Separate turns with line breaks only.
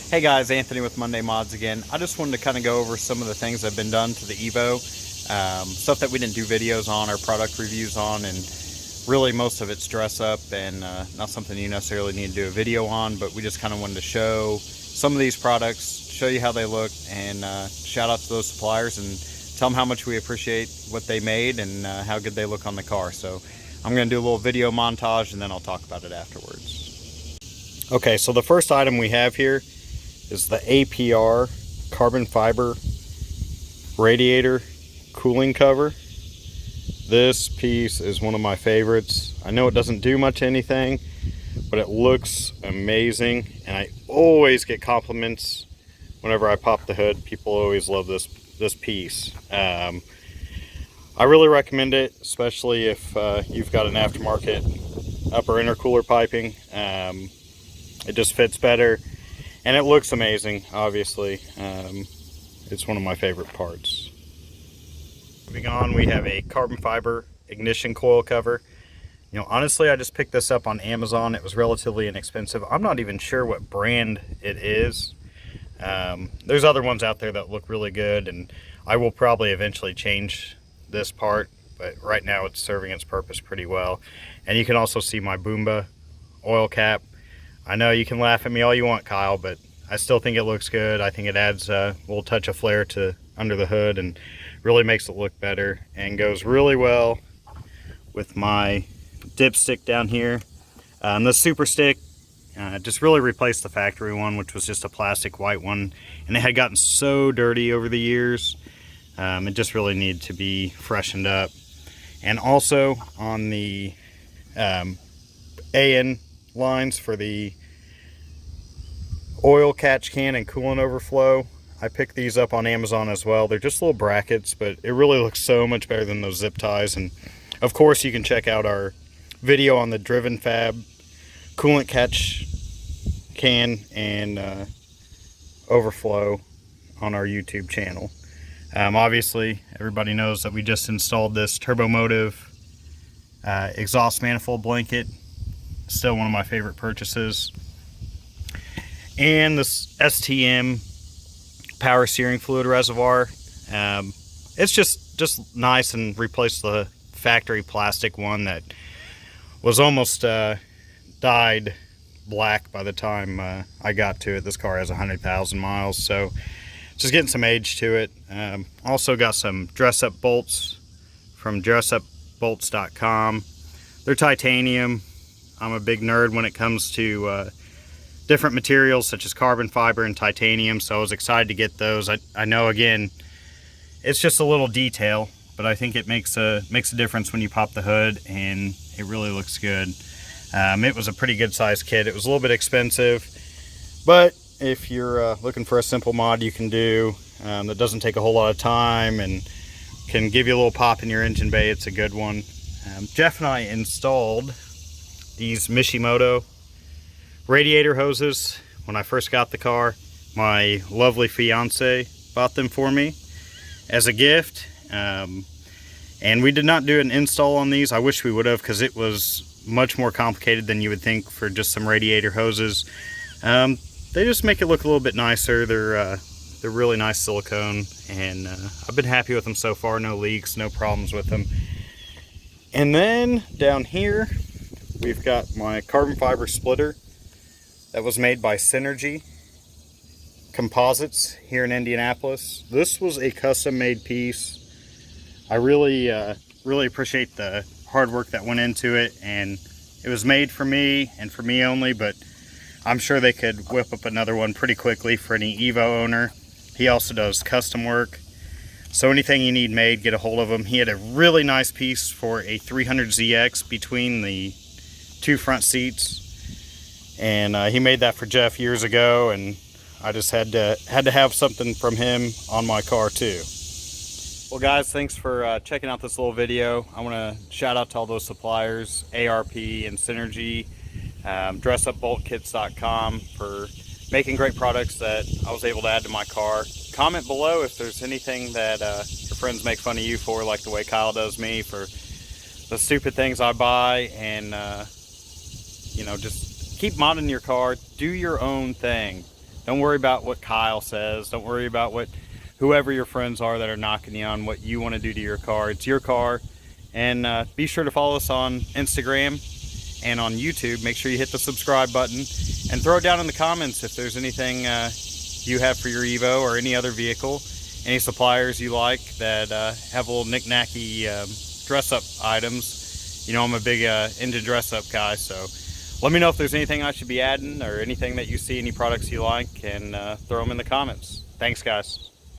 Hey guys, Anthony with Monday Mods again. I just wanted to kind of go over some of the things that have been done to the EVO. Stuff that we didn't do videos on or product reviews on, and really most of it's dress up and not something you necessarily need to do a video on, but we just kind of wanted to show some of these products, show you how they look, and shout out to those suppliers and tell them how much we appreciate what they made and how good they look on the car. So I'm going to do a little video montage and then I'll talk about it afterwards. Okay, so the first item we have here is the APR carbon fiber radiator cooling cover. This piece is one of my favorites. I know it doesn't do much anything, but it looks amazing, and I always get compliments whenever I pop the hood. People always love this piece. I really recommend it, especially if you've got an aftermarket upper intercooler piping. It just fits better. And it looks amazing, obviously. It's one of my favorite parts. Moving on, we have a carbon fiber ignition coil cover. You know, honestly, I just picked this up on Amazon. It was relatively inexpensive. I'm not even sure what brand it is. There's other ones out there that look really good, and I will probably eventually change this part, but right now it's serving its purpose pretty well. And you can also see my Boomba oil cap. I know you can laugh at me all you want, Kyle, but I still think it looks good. I think it adds a little touch of flair to under the hood and really makes it look better, and goes really well with my dipstick down here. The super stick just really replaced the factory one, which was just a plastic white one, and it had gotten so dirty over the years. It just really needed to be freshened up. And also on the AN lines for the oil catch can and coolant overflow, I picked these up on Amazon as well. They're just little brackets, but it really looks so much better than those zip ties. And of course you can check out our video on the Driven Fab coolant catch can and overflow on our YouTube channel. Obviously everybody knows that we just installed this Turbomotive exhaust manifold blanket. Still one of my favorite purchases. And this STM power steering fluid reservoir. It's just nice, and replaced the factory plastic one that was almost dyed black by the time I got to it. This car has 100,000 miles, so just getting some age to it. Also got some dress up bolts from dressupbolts.com. They're titanium. I'm a big nerd when it comes to different materials such as carbon fiber and titanium, so I was excited to get those. I know, again, it's just a little detail, but I think it makes a difference when you pop the hood, and it really looks good. It was a pretty good sized kit. It was a little bit expensive, but if you're looking for a simple mod you can do that doesn't take a whole lot of time and can give you a little pop in your engine bay, it's a good one. Jeff and I installed these Mishimoto radiator hoses when I first got the car. My lovely fiance bought them for me as a gift, and we did not do an install on these. I wish we would have, because it was much more complicated than you would think for just some radiator hoses. They just make it look a little bit nicer. They're really nice silicone, and I've been happy with them so far. No leaks, no problems with them. And then down here we've got my carbon fiber splitter that was made by Synergy Composites here in Indianapolis. This was a custom made piece. I really appreciate the hard work that went into it, and it was made for me and for me only, but I'm sure they could whip up another one pretty quickly for any EVO owner. He also does custom work, so anything you need made, get a hold of him. He had a really nice piece for a 300ZX between the two front seats, and he made that for Jeff years ago, and I just had to have something from him on my car too. Well guys, thanks for checking out this little video. I want to shout out to all those suppliers, ARP and Synergy, dressupboltkits.com, for making great products that I was able to add to my car. Comment below if there's anything that your friends make fun of you for, like the way Kyle does me for the stupid things I buy, and you know, just keep modding your car. Do your own thing. Don't worry about what Kyle says. Don't worry about what whoever your friends are that are knocking you on what you want to do to your car. It's your car. And be sure to follow us on Instagram and on YouTube. Make sure you hit the subscribe button and throw it down in the comments if there's anything you have for your Evo or any other vehicle. Any suppliers you like that have little knick-knacky dress-up items. You know, I'm a big into dress-up guy, so let me know if there's anything I should be adding or anything that you see, any products you like, and throw them in the comments. Thanks, guys.